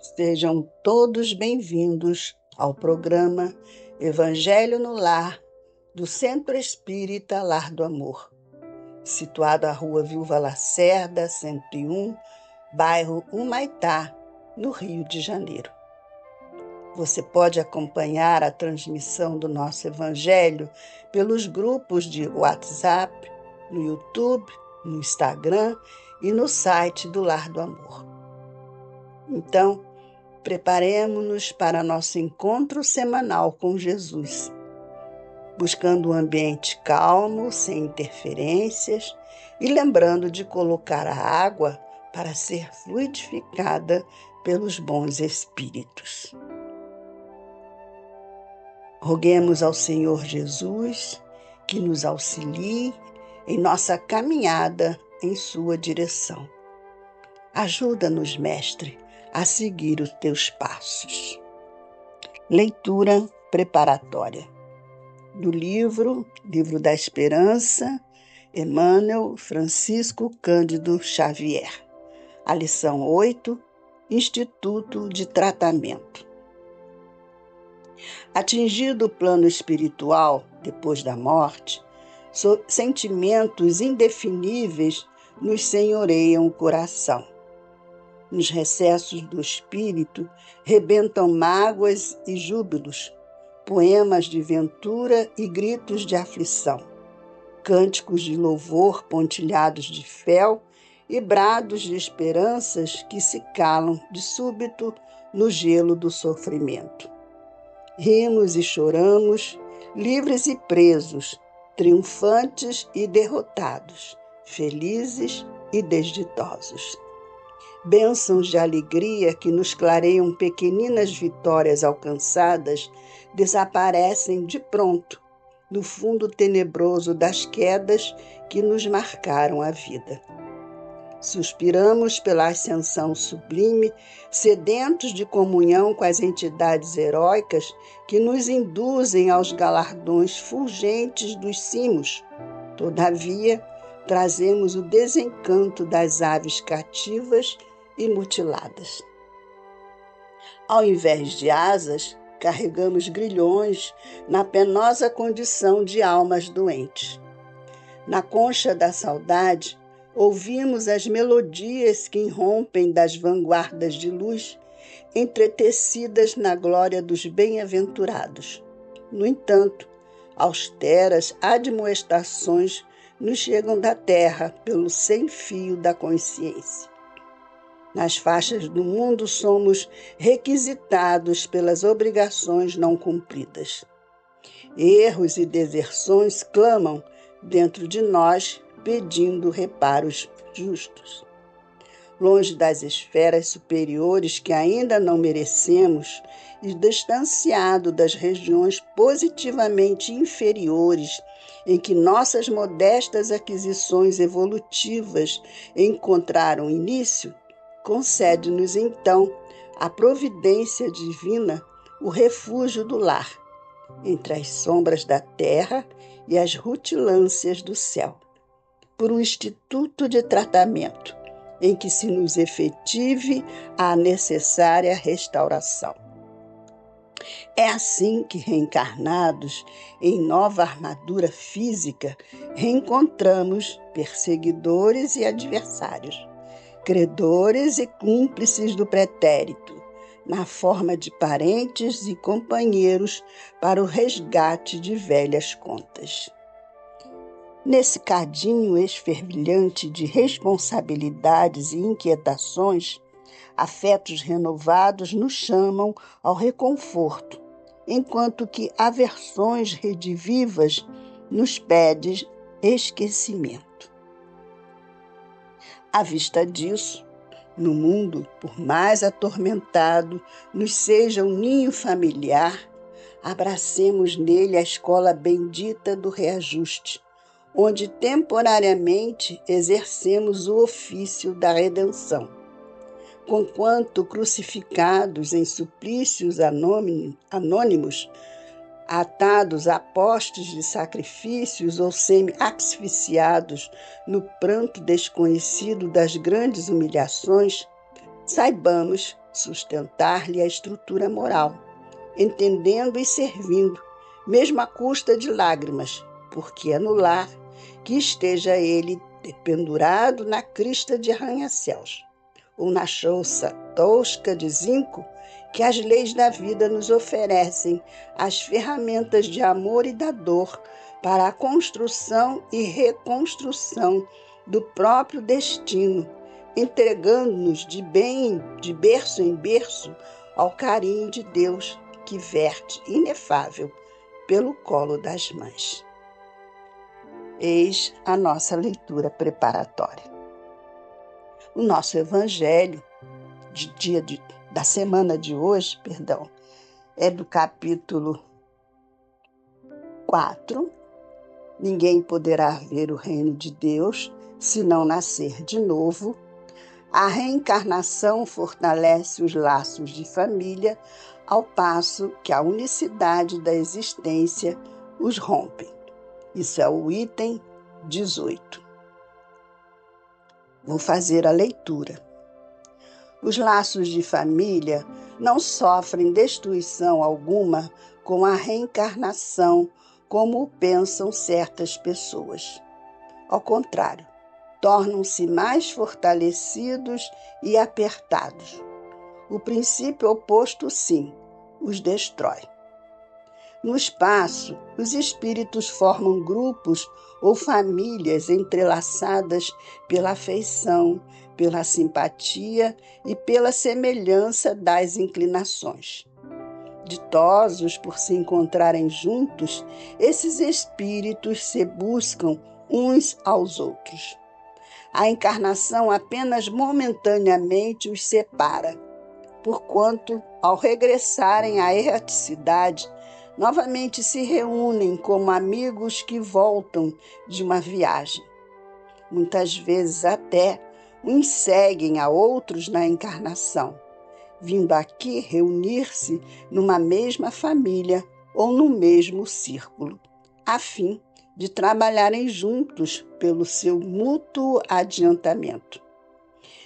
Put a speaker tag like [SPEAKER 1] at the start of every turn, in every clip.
[SPEAKER 1] Sejam todos bem-vindos ao programa Evangelho no Lar, do Centro Espírita Lar do Amor, situado à Rua Viúva Lacerda, 101, bairro Humaitá, no Rio de Janeiro. Você pode acompanhar a transmissão do nosso Evangelho pelos grupos de WhatsApp, no YouTube, no Instagram e no site do Lar do Amor. Então, preparemo-nos para nosso encontro semanal com Jesus, buscando um ambiente calmo, sem interferências e lembrando de colocar a água para ser fluidificada pelos bons espíritos. Roguemos ao Senhor Jesus que nos auxilie em nossa caminhada em sua direção. Ajuda-nos, Mestre, a seguir os teus passos. Leitura preparatória do livro da Esperança, Emmanuel Francisco Cândido Xavier. A lição 8, Instituto de Tratamento. Atingido o plano espiritual depois da morte, sentimentos indefiníveis nos senhoreiam o coração. Nos recessos do espírito rebentam mágoas e júbilos, poemas de ventura e gritos de aflição, cânticos de louvor pontilhados de fel e brados de esperanças que se calam de súbito no gelo do sofrimento. Rimos e choramos, livres e presos, triunfantes e derrotados, felizes e desditosos. Bênçãos de alegria que nos clareiam pequeninas vitórias alcançadas desaparecem de pronto no fundo tenebroso das quedas que nos marcaram a vida. Suspiramos pela ascensão sublime, sedentos de comunhão com as entidades heróicas que nos induzem aos galardões fulgentes dos cimos. Todavia, trazemos o desencanto das aves cativas e mutiladas. Ao invés de asas, carregamos grilhões na penosa condição de almas doentes. Na concha da saudade, ouvimos as melodias que irrompem das vanguardas de luz, entretecidas na glória dos bem-aventurados. No entanto, austeras admoestações nos chegam da terra pelo sem-fio da consciência. Nas faixas do mundo somos requisitados pelas obrigações não cumpridas. Erros e deserções clamam dentro de nós, pedindo reparos justos. Longe das esferas superiores que ainda não merecemos e distanciado das regiões positivamente inferiores em que nossas modestas aquisições evolutivas encontraram início, concede-nos então a providência divina, o refúgio do lar, entre as sombras da terra e as rutilâncias do céu, por um instituto de tratamento em que se nos efetive a necessária restauração. É assim que, reencarnados em nova armadura física, reencontramos perseguidores e adversários, credores e cúmplices do pretérito, na forma de parentes e companheiros para o resgate de velhas contas. Nesse cadinho esfervilhante de responsabilidades e inquietações, afetos renovados nos chamam ao reconforto, enquanto que aversões redivivas nos pedem esquecimento. À vista disso, no mundo, por mais atormentado nos seja um ninho familiar, abracemos nele a escola bendita do reajuste, onde temporariamente exercemos o ofício da redenção. Conquanto crucificados em suplícios anônimos, atados a postes de sacrifícios ou semi-asfixiados no pranto desconhecido das grandes humilhações, saibamos sustentar-lhe a estrutura moral, entendendo e servindo, mesmo à custa de lágrimas, porque é no lar que esteja ele pendurado na crista de arranha-céus, ou na chouça tosca de zinco, que as leis da vida nos oferecem as ferramentas de amor e da dor para a construção e reconstrução do próprio destino, entregando-nos de berço em berço ao carinho de Deus que verte inefável pelo colo das mães. Eis a nossa leitura preparatória. O nosso evangelho da semana de hoje, é do capítulo 4. Ninguém poderá ver o reino de Deus se não nascer de novo. A reencarnação fortalece os laços de família, ao passo que a unicidade da existência os rompe. Isso é o item 18. Vou fazer a leitura. Os laços de família não sofrem destruição alguma com a reencarnação, como pensam certas pessoas. Ao contrário, tornam-se mais fortalecidos e apertados. O princípio oposto, sim, os destrói. No espaço, os espíritos formam grupos ou famílias entrelaçadas pela afeição, pela simpatia e pela semelhança das inclinações. Ditosos por se encontrarem juntos, esses espíritos se buscam uns aos outros. A encarnação apenas momentaneamente os separa, porquanto, ao regressarem à erraticidade, novamente se reúnem como amigos que voltam de uma viagem. Muitas vezes até uns seguem a outros na encarnação, vindo aqui reunir-se numa mesma família ou no mesmo círculo, a fim de trabalharem juntos pelo seu mútuo adiantamento.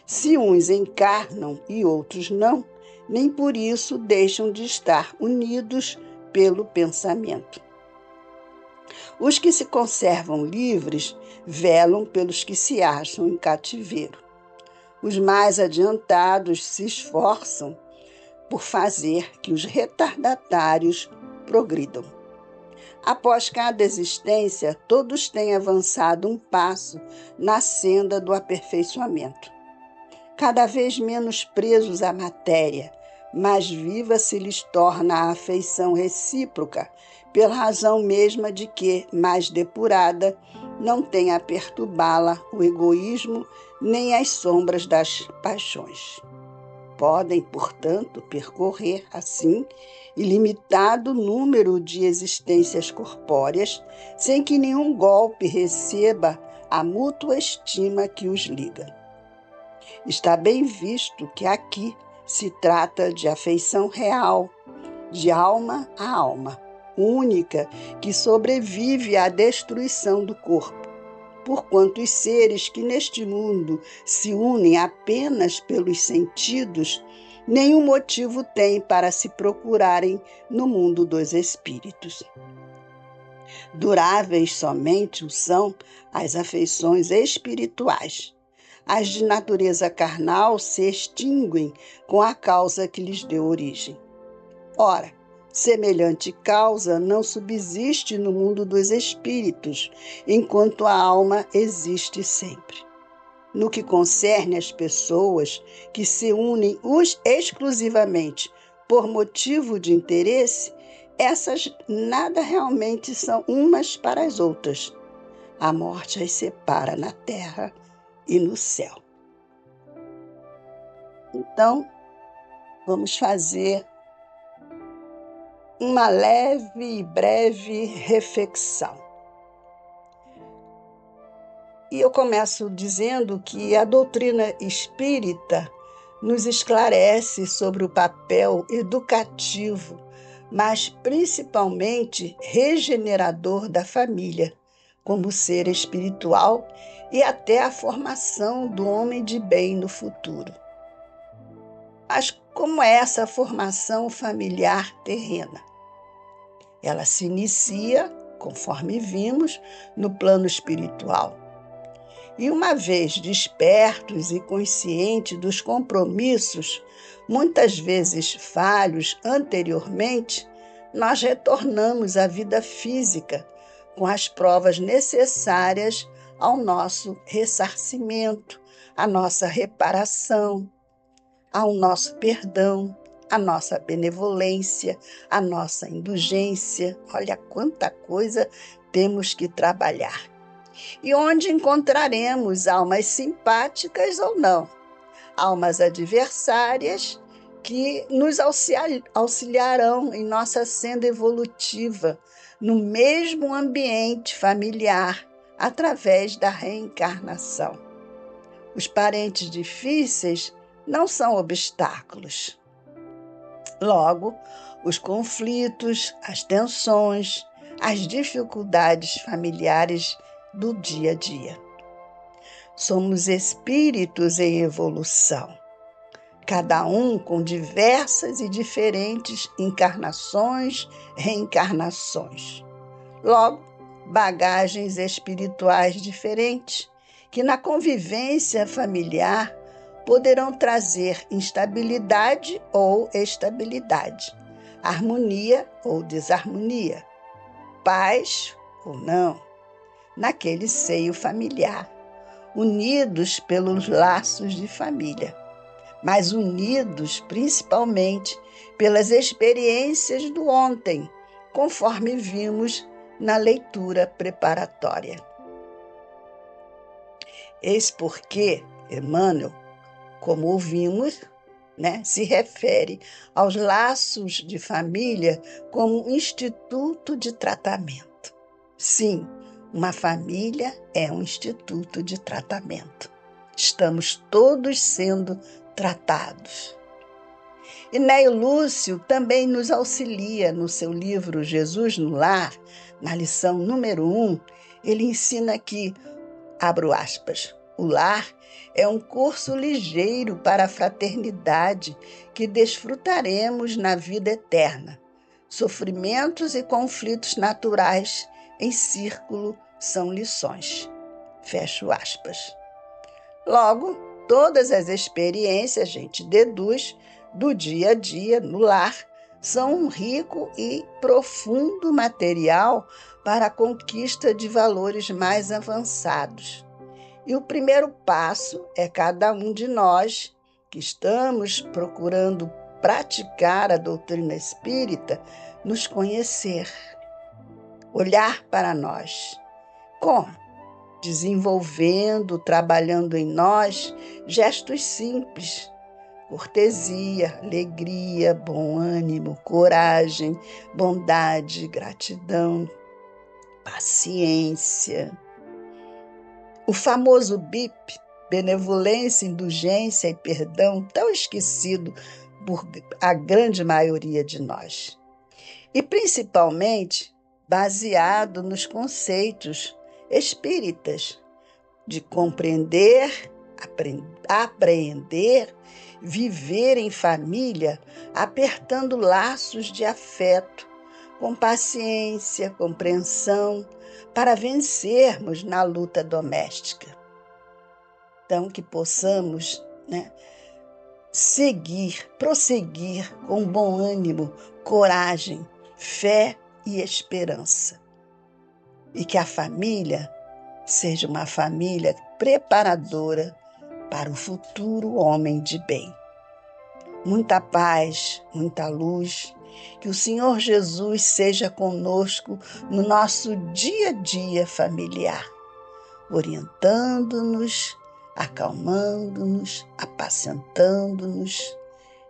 [SPEAKER 1] Se uns encarnam e outros não, nem por isso deixam de estar unidos pelo pensamento. Os que se conservam livres velam pelos que se acham em cativeiro. Os mais adiantados se esforçam por fazer que os retardatários progridam. Após cada existência, todos têm avançado um passo na senda do aperfeiçoamento. Cada vez menos presos à matéria, mais viva se lhes torna a afeição recíproca, pela razão mesma de que, mais depurada, não tem a perturbá-la o egoísmo nem as sombras das paixões. Podem, portanto, percorrer, assim, ilimitado número de existências corpóreas, sem que nenhum golpe receba a mútua estima que os liga. Está bem visto que aqui se trata de afeição real, de alma a alma, única, que sobrevive à destruição do corpo, porquanto os seres que neste mundo se unem apenas pelos sentidos, nenhum motivo têm para se procurarem no mundo dos espíritos. Duráveis somente o são as afeições espirituais. As de natureza carnal se extinguem com a causa que lhes deu origem. Ora, semelhante causa não subsiste no mundo dos espíritos, enquanto a alma existe sempre. No que concerne às pessoas que se unem exclusivamente por motivo de interesse, essas nada realmente são umas para as outras. A morte as separa na terra e no céu. Então, vamos fazer uma leve e breve reflexão. E eu começo dizendo que a doutrina espírita nos esclarece sobre o papel educativo, mas principalmente regenerador da família, como ser espiritual e até a formação do homem de bem no futuro. Mas como é essa formação familiar terrena? Ela se inicia, conforme vimos, no plano espiritual. E uma vez despertos e conscientes dos compromissos, muitas vezes falhos anteriormente, nós retornamos à vida física com as provas necessárias ao nosso ressarcimento, à nossa reparação, ao nosso perdão, à nossa benevolência, à nossa indulgência. Olha quanta coisa temos que trabalhar. E onde encontraremos almas simpáticas ou não, almas adversárias que nos auxiliarão em nossa senda evolutiva, no mesmo ambiente familiar, através da reencarnação. Os parentes difíceis não são obstáculos. Logo, os conflitos, as tensões, as dificuldades familiares do dia a dia. Somos espíritos em evolução, cada um com diversas e diferentes encarnações, reencarnações. Logo, bagagens espirituais diferentes, que na convivência familiar poderão trazer instabilidade ou estabilidade, harmonia ou desarmonia, paz ou não, naquele seio familiar, unidos pelos laços de família, mas unidos principalmente pelas experiências do ontem, conforme vimos na leitura preparatória. Eis porque Emmanuel, como ouvimos, se refere aos laços de família como um instituto de tratamento. Sim, uma família é um instituto de tratamento. Estamos todos sendo tratados. E Neio Lúcio também nos auxilia no seu livro Jesus no Lar, na lição número 1, ele ensina que, abro aspas, o lar é um curso ligeiro para a fraternidade que desfrutaremos na vida eterna. Sofrimentos e conflitos naturais em círculo são lições. Fecho aspas. Logo, todas as experiências, a gente deduz, do dia a dia no lar, são um rico e profundo material para a conquista de valores mais avançados. E o primeiro passo é cada um de nós que estamos procurando praticar a doutrina espírita, nos conhecer, olhar para nós. Como? Desenvolvendo, trabalhando em nós gestos simples, cortesia, alegria, bom ânimo, coragem, bondade, gratidão, paciência. O famoso BIP, benevolência, indulgência e perdão, tão esquecido por a grande maioria de nós. E principalmente baseado nos conceitos espíritas de compreender, apreender, viver em família, apertando laços de afeto, com paciência, compreensão, para vencermos na luta doméstica. Então, que possamos prosseguir com bom ânimo, coragem, fé e esperança. E que a família seja uma família preparadora para o futuro homem de bem. Muita paz, muita luz, que o Senhor Jesus seja conosco no nosso dia a dia familiar, orientando-nos, acalmando-nos, apacentando-nos,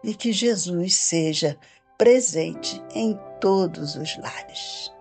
[SPEAKER 1] e que Jesus seja presente em todos os lares.